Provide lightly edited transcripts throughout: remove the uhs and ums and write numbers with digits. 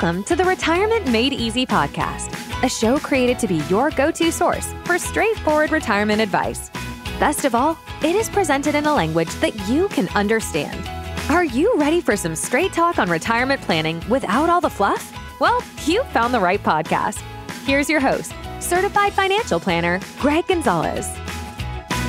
Welcome to the Retirement Made Easy podcast, a show created to be your go-to source for straightforward retirement advice. Best of all, it is presented in a language that you can understand. Are you ready for some straight talk on retirement planning without all the fluff? Well, you found the right podcast. Here's your host, certified financial planner, Greg Gonzalez.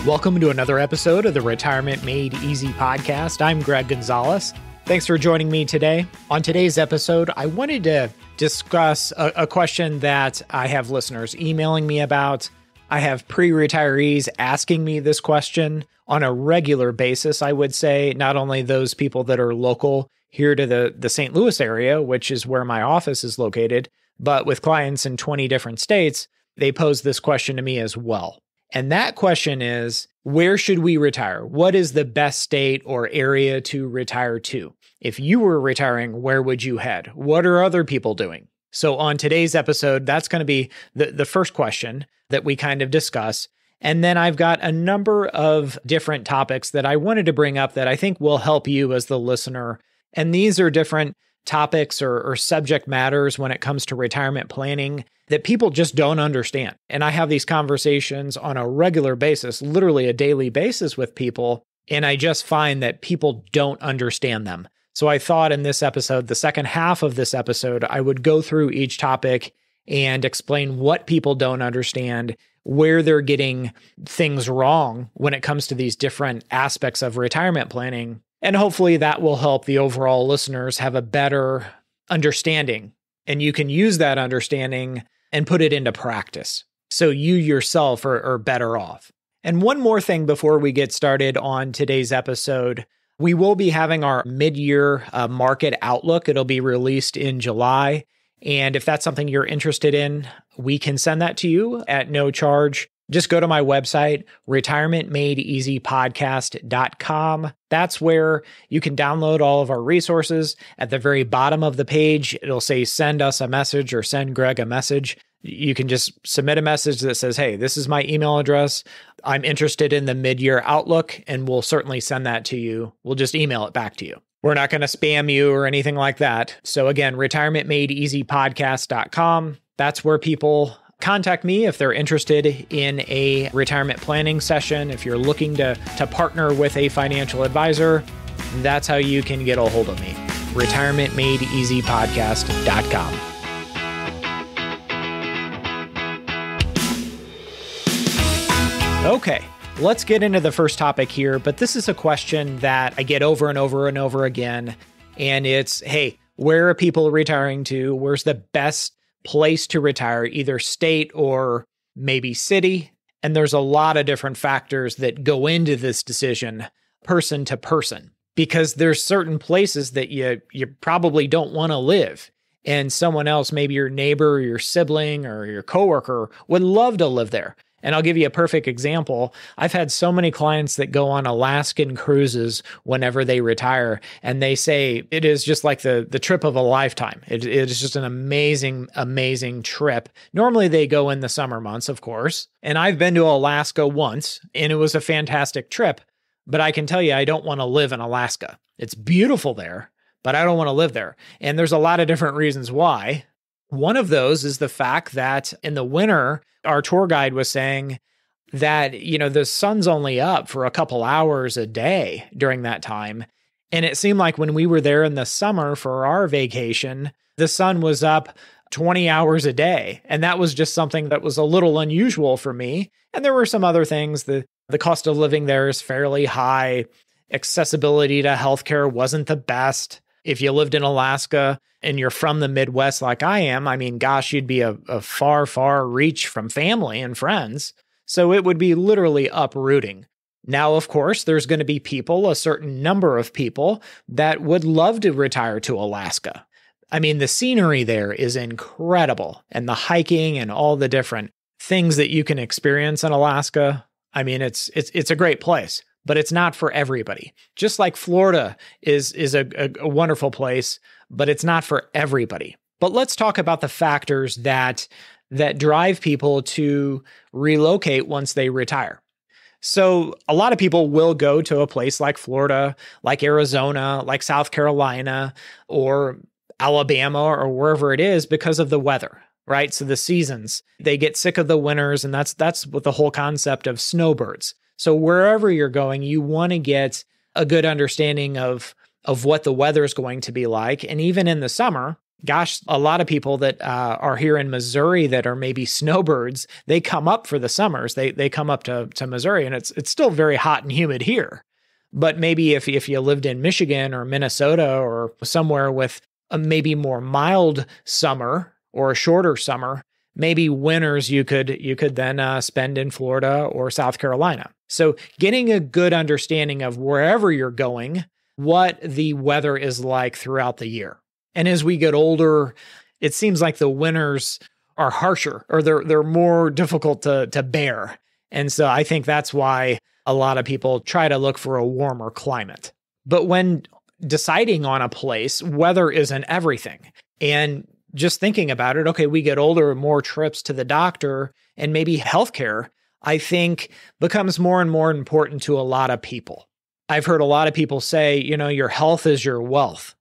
Welcome to another episode of the Retirement Made Easy podcast. I'm Greg Gonzalez. Thanks for joining me today. On today's episode, I wanted to discuss a question that I have listeners emailing me about. I have pre-retirees asking me this question on a regular basis, I would say, not only those people that are local here to the St. Louis area, which is where my office is located, but with clients in 20 different states, they pose this question to me as well. And that question is, where should we retire? What is the best state or area to retire to? If you were retiring, where would you head? What are other people doing? So on today's episode, that's going to be the first question that we kind of discuss. And then I've got a number of different topics that I wanted to bring up that I think will help you as the listener. And these are different topics or subject matters when it comes to retirement planning that people just don't understand. And I have these conversations on a regular basis, literally a daily basis with people, and I just find that people don't understand them. So I thought in this episode, the second half of this episode, I would go through each topic and explain what people don't understand, where they're getting things wrong when it comes to these different aspects of retirement planning. And hopefully that will help the overall listeners have a better understanding. And you can use that understanding and put it into practice, so you yourself are better off. And one more thing before we get started on today's episode, we will be having our mid-year market outlook. It'll be released in July. And if that's something you're interested in, we can send that to you at no charge. Just go to my website, retirementmadeeasypodcast.com. That's where you can download all of our resources. At the very bottom of the page, it'll say, send us a message or send Greg a message. You can just submit a message that says, hey, this is my email address. I'm interested in the mid-year outlook, and we'll certainly send that to you. We'll just email it back to you. We're not going to spam you or anything like that. So again, retirementmadeeasypodcast.com. That's where people contact me if they're interested in a retirement planning session. If you're looking to partner with a financial advisor, that's how you can get a hold of me. retirementmadeeasypodcast.com. Okay, let's get into the first topic here, but this is a question that I get over and over and over again, and it's, hey, where are people retiring to? Where's the best place to retire, either state or maybe city? And there's a lot of different factors that go into this decision, person to person, because there's certain places that you probably don't want to live. And someone else, maybe your neighbor or your sibling or your coworker, would love to live there. And I'll give you a perfect example. I've had so many clients that go on Alaskan cruises whenever they retire, and they say it is just like the trip of a lifetime. It is just an amazing, amazing trip. Normally they go in the summer months, of course, and I've been to Alaska once, and it was a fantastic trip, but I can tell you I don't want to live in Alaska. It's beautiful there, but I don't want to live there. And there's a lot of different reasons why. One of those is the fact that in the winter, our tour guide was saying that, the sun's only up for a couple hours a day during that time. And it seemed like when we were there in the summer for our vacation, the sun was up 20 hours a day. And that was just something that was a little unusual for me. And there were some other things. The cost of living there is fairly high. Accessibility to healthcare wasn't the best. If you lived in Alaska and you're from the Midwest like I am, I mean, gosh, you'd be a far, far reach from family and friends. So it would be literally uprooting. Now, of course, there's going to be people, a certain number of people, that would love to retire to Alaska. I mean, the scenery there is incredible, and the hiking and all the different things that you can experience in Alaska. I mean, it's a great place. But it's not for everybody. Just like Florida is a wonderful place, but it's not for everybody. But let's talk about the factors that drive people to relocate once they retire. So a lot of people will go to a place like Florida, like Arizona, like South Carolina, or Alabama or wherever it is because of the weather, right? So the seasons, they get sick of the winters, and that's what the whole concept of snowbirds. So wherever you're going, you want to get a good understanding of what the weather is going to be like. And even in the summer, gosh, a lot of people that are here in Missouri that are maybe snowbirds, they come up for the summers. They come up to Missouri, and it's still very hot and humid here. But maybe if you lived in Michigan or Minnesota or somewhere with a maybe more mild summer or a shorter summer, maybe winters you could then spend in Florida or South Carolina. So getting a good understanding of wherever you're going, what the weather is like throughout the year. And as we get older, it seems like the winters are harsher, or they're more difficult to bear. And so I think that's why a lot of people try to look for a warmer climate. But when deciding on a place, weather isn't everything. And just thinking about it, okay, we get older, more trips to the doctor, and maybe healthcare, I think, becomes more and more important to a lot of people. I've heard a lot of people say, your health is your wealth.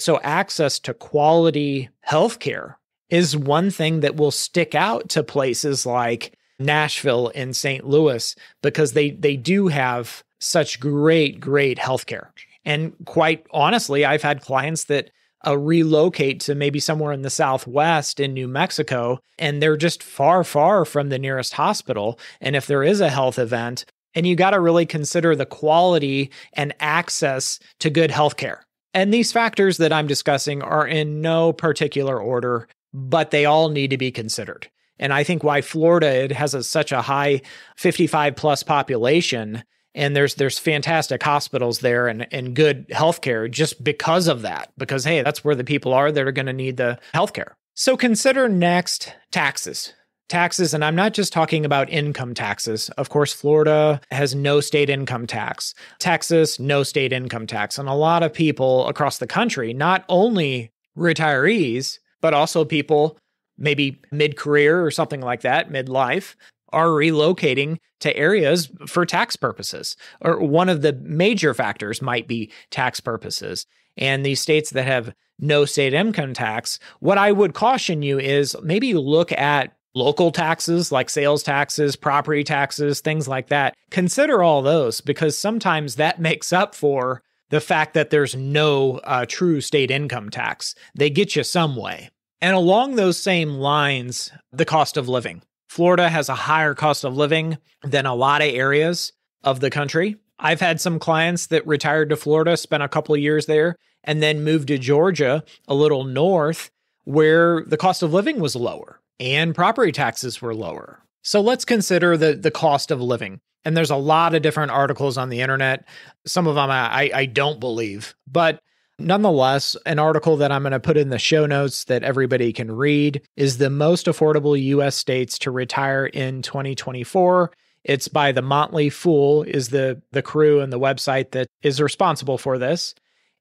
So access to quality healthcare is one thing that will stick out to places like Nashville and St. Louis, because they do have such great healthcare. And quite honestly, I've had clients that relocate to maybe somewhere in the Southwest in New Mexico, and they're just far from the nearest hospital. And if there is a health event, and you got to really consider the quality and access to good healthcare. And these factors that I'm discussing are in no particular order, but they all need to be considered. And I think why Florida, it has such a high 55 plus population, and there's fantastic hospitals there and good healthcare just because of that. Because, hey, that's where the people are that are going to need the healthcare. So consider next taxes. Taxes, and I'm not just talking about income taxes. Of course, Florida has no state income tax. Texas, no state income tax. And a lot of people across the country, not only retirees, but also people maybe mid-career or something like that, midlife, are relocating to areas for tax purposes. Or one of the major factors might be tax purposes. And these states that have no state income tax, what I would caution you is maybe look at local taxes like sales taxes, property taxes, things like that. Consider all those, because sometimes that makes up for the fact that there's no true state income tax. They get you some way. And along those same lines, the cost of living. Florida has a higher cost of living than a lot of areas of the country. I've had some clients that retired to Florida, spent a couple of years there, and then moved to Georgia, a little north, where the cost of living was lower and property taxes were lower. So let's consider the cost of living. And there's a lot of different articles on the internet. Some of them I don't believe, but nonetheless, an article that I'm going to put in the show notes that everybody can read is the most affordable U.S. states to retire in 2024. It's by the Motley Fool is the crew and the website that is responsible for this.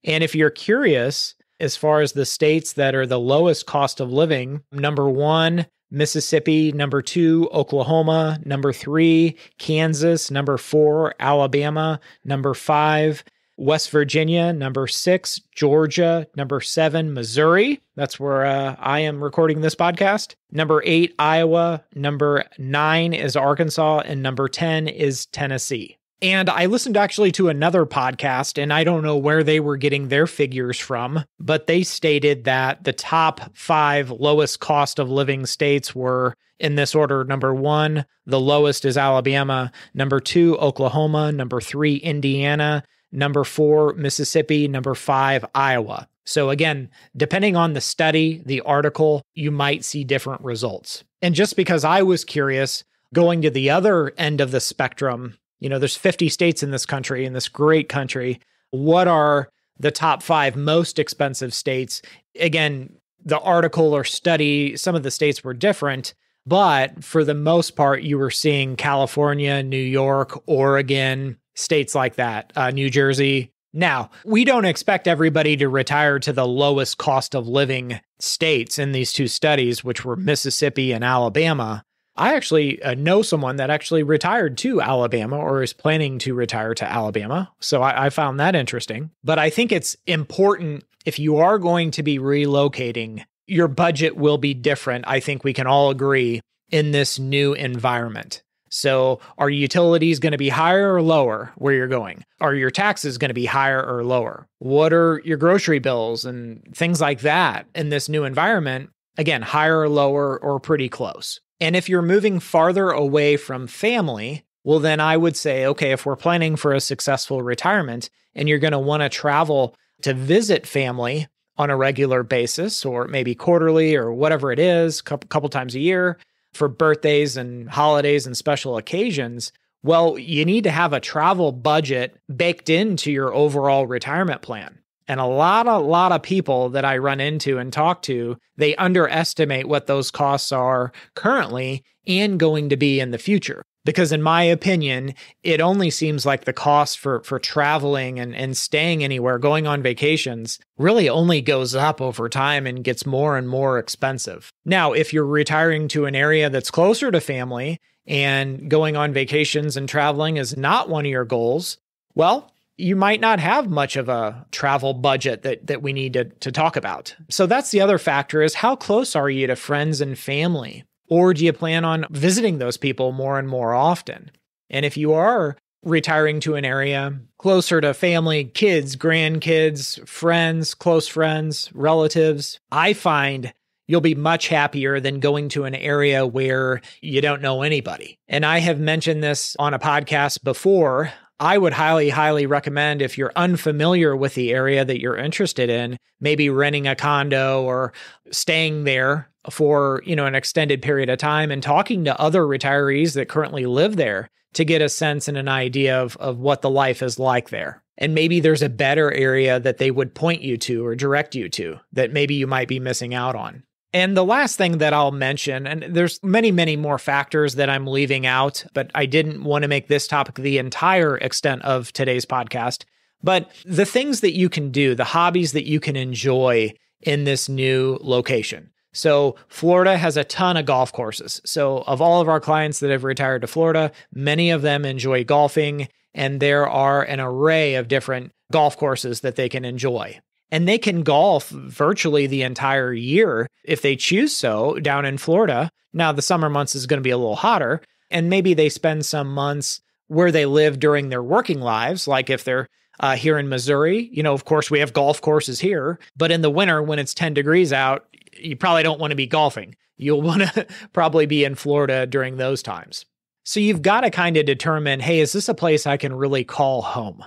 And if you're curious, as far as the states that are the lowest cost of living, number 1, Mississippi, number 2, Oklahoma, number 3, Kansas, number 4, Alabama, number 5, West Virginia, number 6, Georgia, number 7, Missouri. That's where I am recording this podcast. Number 8, Iowa, number 9 is Arkansas, and number 10 is Tennessee. And I listened actually to another podcast, and I don't know where they were getting their figures from, but they stated that the top 5 lowest cost of living states were in this order. Number 1, the lowest is Alabama. Number 2, Oklahoma. Number 3, Indiana. Number 4, Mississippi. Number 5, Iowa. So again, depending on the study, the article, you might see different results. And just because I was curious, going to the other end of the spectrum, there's 50 states in this country, in this great country. What are the top 5 most expensive states? Again, the article or study, some of the states were different, but for the most part, you were seeing California, New York, Oregon, states like that, New Jersey. Now, we don't expect everybody to retire to the lowest cost of living states in these 2 studies, which were Mississippi and Alabama. I actually know someone that actually retired to Alabama or is planning to retire to Alabama. So I found that interesting. But I think it's important if you are going to be relocating, your budget will be different. I think we can all agree in this new environment. So are utilities going to be higher or lower where you're going? Are your taxes going to be higher or lower? What are your grocery bills and things like that in this new environment? Again, higher or lower or pretty close. And if you're moving farther away from family, well, then I would say, okay, if we're planning for a successful retirement and you're going to want to travel to visit family on a regular basis, or maybe quarterly or whatever it is, couple times a year, for birthdays and holidays and special occasions, well, you need to have a travel budget baked into your overall retirement plan. And a lot of people that I run into and talk to, they underestimate what those costs are currently and going to be in the future. Because in my opinion, it only seems like the cost for traveling and staying anywhere, going on vacations, really only goes up over time and gets more and more expensive. Now, if you're retiring to an area that's closer to family and going on vacations and traveling is not one of your goals, well, you might not have much of a travel budget that we need to talk about. So that's the other factor, is how close are you to friends and family? Or do you plan on visiting those people more and more often? And if you are retiring to an area closer to family, kids, grandkids, friends, close friends, relatives, I find you'll be much happier than going to an area where you don't know anybody. And I have mentioned this on a podcast before. I would highly, highly recommend, if you're unfamiliar with the area that you're interested in, maybe renting a condo or staying there for, an extended period of time and talking to other retirees that currently live there to get a sense and an idea of what the life is like there. And maybe there's a better area that they would point you to or direct you to that maybe you might be missing out on. And the last thing that I'll mention, and there's many, many more factors that I'm leaving out, but I didn't want to make this topic the entire extent of today's podcast, but the things that you can do, the hobbies that you can enjoy in this new location. So Florida has a ton of golf courses. So of all of our clients that have retired to Florida, many of them enjoy golfing, and there are an array of different golf courses that they can enjoy. And they can golf virtually the entire year if they choose so down in Florida. Now, the summer months is going to be a little hotter, and maybe they spend some months where they live during their working lives, like if they're here in Missouri. Of course, we have golf courses here, but in the winter when it's 10 degrees out, you probably don't want to be golfing. You'll want to probably be in Florida during those times. So you've got to kind of determine, hey, is this a place I can really call home?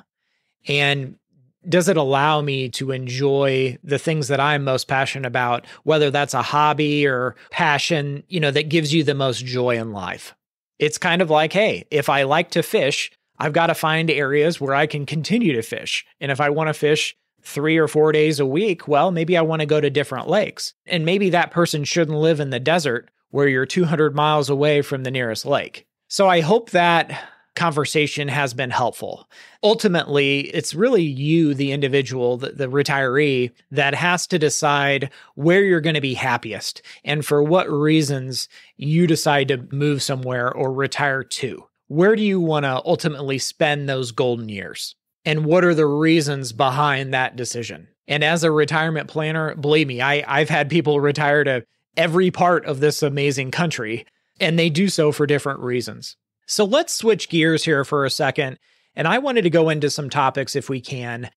And does it allow me to enjoy the things that I'm most passionate about, whether that's a hobby or passion, that gives you the most joy in life? It's kind of like, hey, if I like to fish, I've got to find areas where I can continue to fish. And if I want to fish 3 or 4 days a week, well, maybe I want to go to different lakes. And maybe that person shouldn't live in the desert where you're 200 miles away from the nearest lake. So I hope that conversation has been helpful. Ultimately, it's really you, the individual, the retiree, that has to decide where you're going to be happiest and for what reasons you decide to move somewhere or retire to. Where do you want to ultimately spend those golden years? And what are the reasons behind that decision? And as a retirement planner, believe me, I've had people retire to every part of this amazing country, and they do so for different reasons. So let's switch gears here for a second. And I wanted to go into some topics, if we can,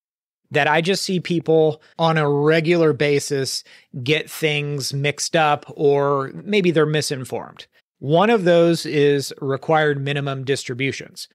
that I just see people on a regular basis get things mixed up, or maybe they're misinformed. One of those is required minimum distributions.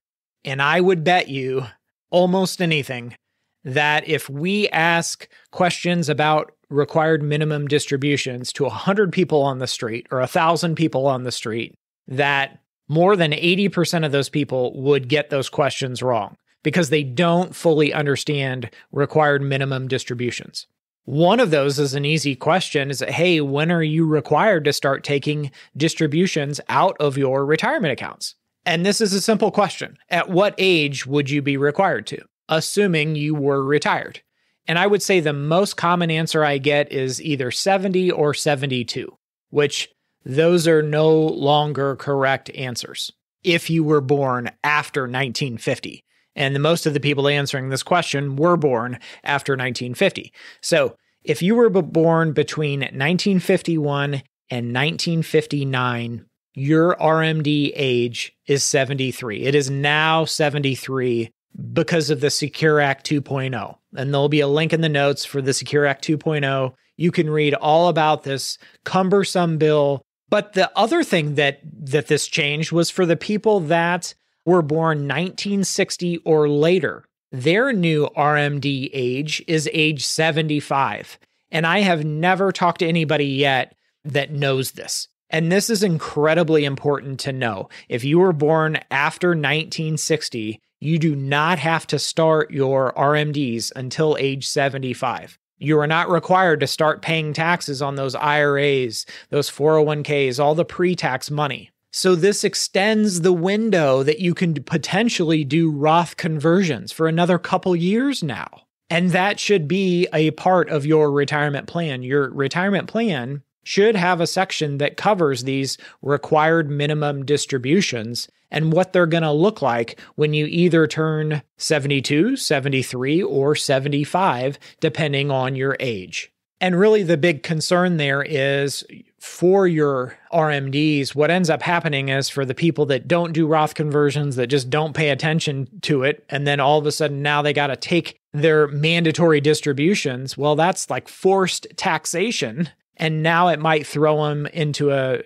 And I would bet you almost anything that if we ask questions about required minimum distributions to 100 people on the street or 1,000 people on the street, that more than 80% of those people would get those questions wrong because they don't fully understand required minimum distributions. One of those is an easy question is, hey, when are you required to start taking distributions out of your retirement accounts? And this is a simple question. At what age would you be required to, assuming you were retired? And I would say the most common answer I get is either 70 or 72, which those are no longer correct answers if you were born after 1950. And most of the people answering this question were born after 1950. So if you were born between 1951 and 1959, your RMD age is 73. It is now 73 because of the Secure Act 2.0. And there'll be a link in the notes for the Secure Act 2.0. You can read all about this cumbersome bill. But the other thing that this changed was for the people that were born 1960 or later. Their new RMD age is age 75. And I have never talked to anybody yet that knows this. And this is incredibly important to know. If you were born after 1960, you do not have to start your RMDs until age 75. You are not required to start paying taxes on those IRAs, those 401ks, all the pre-tax money. So this extends the window that you can potentially do Roth conversions for another couple years now. And that should be a part of your retirement plan. Your retirement plan should have a section that covers these required minimum distributions and what they're going to look like when you either turn 72, 73, or 75, depending on your age. And really the big concern there is for your RMDs, what ends up happening is for the people that don't do Roth conversions, that just don't pay attention to it, and then all of a sudden now they got to take their mandatory distributions, well, that's like forced taxation. And now it might throw them into a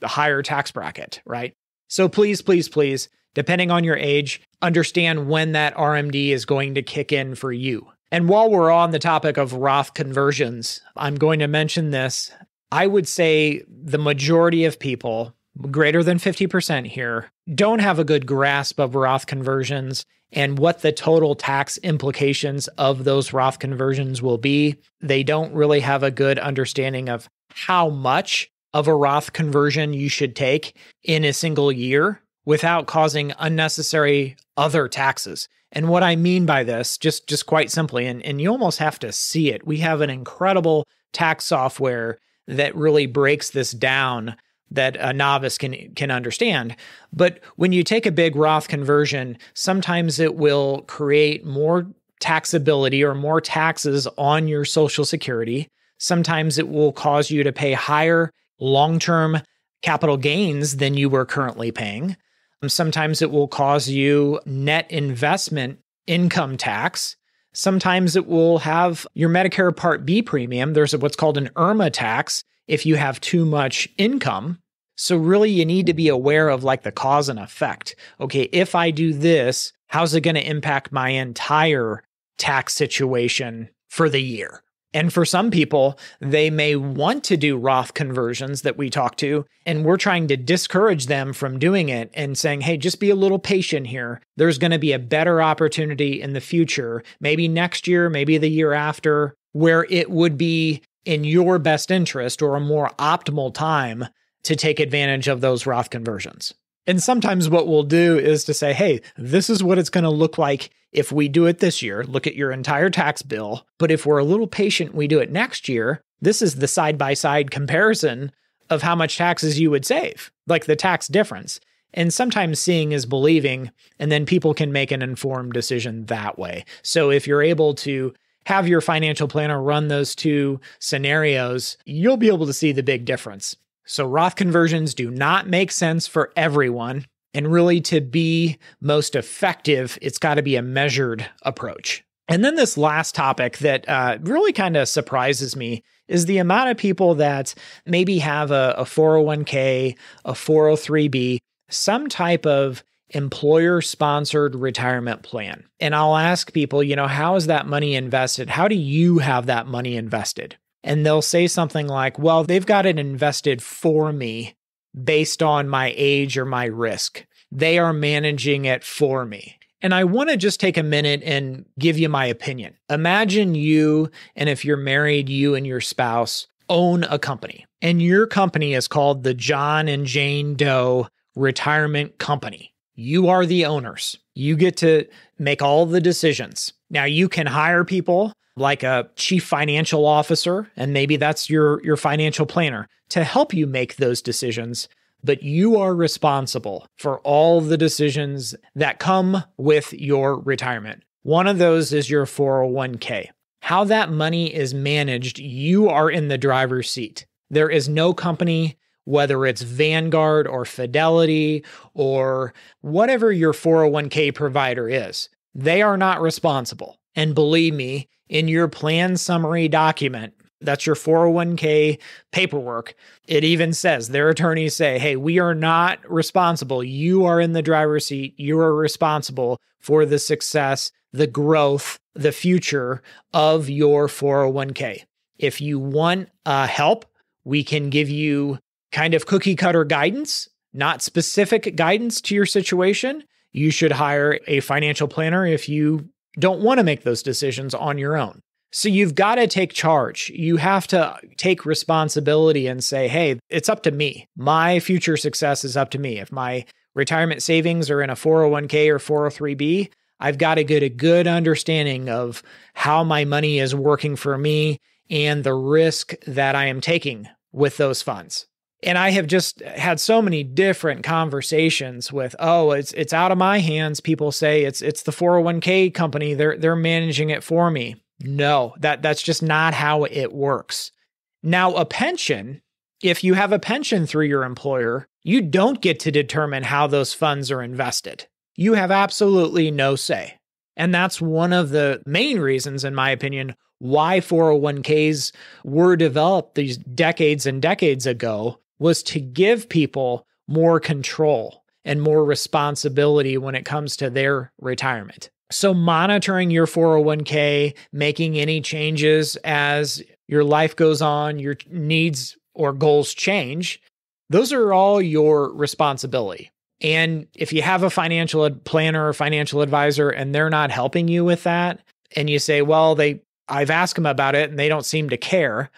higher tax bracket, right? So please, please, please, depending on your age, understand when that RMD is going to kick in for you. And while we're on the topic of Roth conversions, I'm going to mention this. I would say the majority of people, greater than 50% here, don't have a good grasp of Roth conversions and what the total tax implications of those Roth conversions will be. They don't really have a good understanding of how much of a Roth conversion you should take in a single year without causing unnecessary other taxes. And what I mean by this, just quite simply, and you almost have to see it, we have an incredible tax software that really breaks this down that a novice can understand. But when you take a big Roth conversion, sometimes it will create more taxability or more taxes on your Social Security. Sometimes it will cause you to pay higher long-term capital gains than you were currently paying. Sometimes it will cause you net investment income tax. Sometimes it will have your Medicare Part B premium. There's what's called an IRMA tax if you have too much income. So really you need to be aware of like the cause and effect. Okay, if I do this, how's it going to impact my entire tax situation for the year? And for some people, they may want to do Roth conversions that we talk to, and we're trying to discourage them from doing it and saying, hey, just be a little patient here. There's going to be a better opportunity in the future, maybe next year, maybe the year after, where it would be in your best interest or a more optimal time to take advantage of those Roth conversions. And sometimes what we'll do is to say, hey, this is what it's going to look like if we do it this year. Look at your entire tax bill. But if we're a little patient, we do it next year. This is the side-by-side comparison of how much taxes you would save, like the tax difference. And sometimes seeing is believing, and then people can make an informed decision that way. So if you're able to have your financial planner run those two scenarios, you'll be able to see the big difference. So Roth conversions do not make sense for everyone. And really to be most effective, it's got to be a measured approach. And then this last topic that really kind of surprises me is the amount of people that maybe have a 401k, a 403b, some type of employer-sponsored retirement plan. And I'll ask people, how is that money invested? How do you have that money invested? And they'll say something like, well, they've got it invested for me based on my age or my risk. They are managing it for me. And I want to just take a minute and give you my opinion. Imagine you, and if you're married, you and your spouse own a company. And your company is called the John and Jane Doe Retirement Company. You are the owners. You get to make all the decisions. Now, you can hire people like a chief financial officer, and maybe that's your financial planner to help you make those decisions. but you are responsible for all the decisions that come with your retirement. One of those is your 401k. How that money is managed, you are in the driver's seat. There is no company, whether it's Vanguard or Fidelity or whatever your 401k provider is, they are not responsible. And believe me, in your plan summary document, that's your 401k paperwork, it even says, their attorneys say, hey, we are not responsible. You are in the driver's seat. You are responsible for the success, the growth, the future of your 401k. If you want help, we can give you kind of cookie cutter guidance, not specific guidance to your situation. You should hire a financial planner if you don't want to make those decisions on your own. So you've got to take charge. You have to take responsibility and say, hey, it's up to me. My future success is up to me. If my retirement savings are in a 401k or 403b, I've got to get a good understanding of how my money is working for me and the risk that I am taking with those funds. And I have just had so many different conversations with, it's out of my hands. People say it's the 401k company. They're managing it for me. No, that's just not how it works. Now, a pension, if you have a pension through your employer, you don't get to determine how those funds are invested. You have absolutely no say. And that's one of the main reasons, in my opinion, why 401ks were developed these decades and decades ago, was to give people more control and more responsibility when it comes to their retirement. So monitoring your 401k, making any changes as your life goes on, your needs or goals change, those are all your responsibility. And if you have a financial planner or financial advisor and they're not helping you with that, and you say, well, I've asked them about it and they don't seem to care.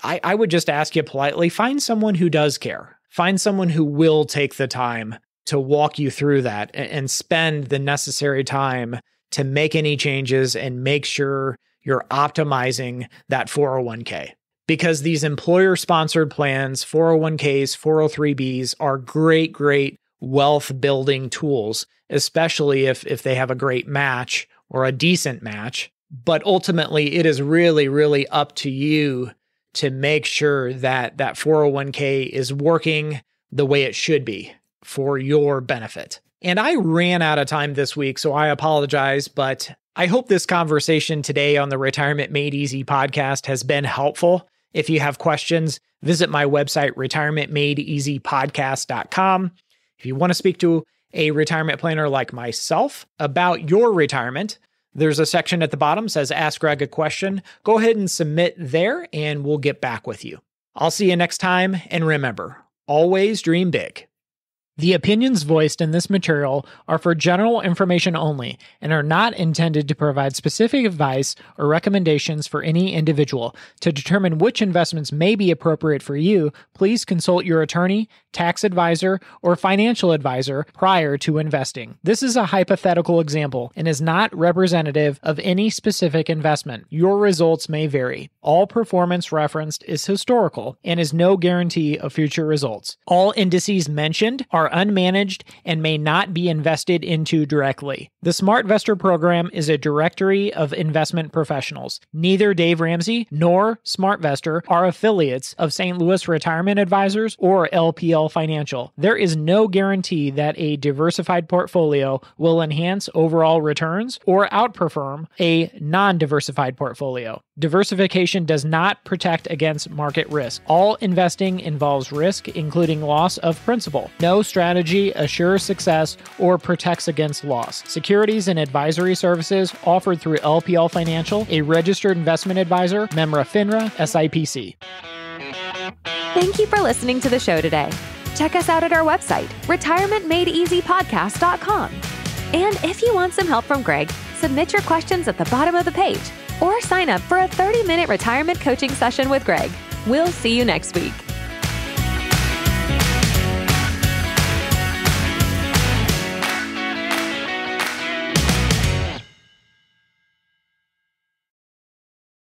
I would just ask you politely, find someone who does care. Find someone who will take the time to walk you through that and spend the necessary time to make any changes and make sure you're optimizing that 401k. Because these employer-sponsored plans, 401ks, 403bs are great wealth building tools, especially if they have a great match or a decent match. But ultimately, it is really up to you to make sure that 401k is working the way it should be for your benefit. And I ran out of time this week, so I apologize, but I hope this conversation today on the Retirement Made Easy podcast has been helpful. If you have questions, visit my website, retirementmadeeasypodcast.com. If you want to speak to a retirement planner like myself about your retirement, there's a section at the bottom that says Ask Greg a Question. Go ahead and submit there and we'll get back with you. I'll see you next time, and remember, always dream big. The opinions voiced in this material are for general information only and are not intended to provide specific advice or recommendations for any individual. To determine which investments may be appropriate for you, please consult your attorney, tax advisor, or financial advisor prior to investing. This is a hypothetical example and is not representative of any specific investment. Your results may vary. All performance referenced is historical and is no guarantee of future results. All indices mentioned are unmanaged and may not be invested into directly. The SmartVestor program is a directory of investment professionals. Neither Dave Ramsey nor SmartVestor are affiliates of St. Louis Retirement Advisors or LPL Financial. There is no guarantee that a diversified portfolio will enhance overall returns or outperform a non-diversified portfolio. Diversification does not protect against market risk. All investing involves risk, including loss of principal. No strategy assures success or protects against loss. Securities and advisory services offered through LPL Financial, a registered investment advisor, member FINRA, SIPC. Thank you for listening to the show today. Check us out at our website, retirementmadeeasypodcast.com. And if you want some help from Greg, submit your questions at the bottom of the page or sign up for a 30-minute retirement coaching session with Greg. We'll see you next week.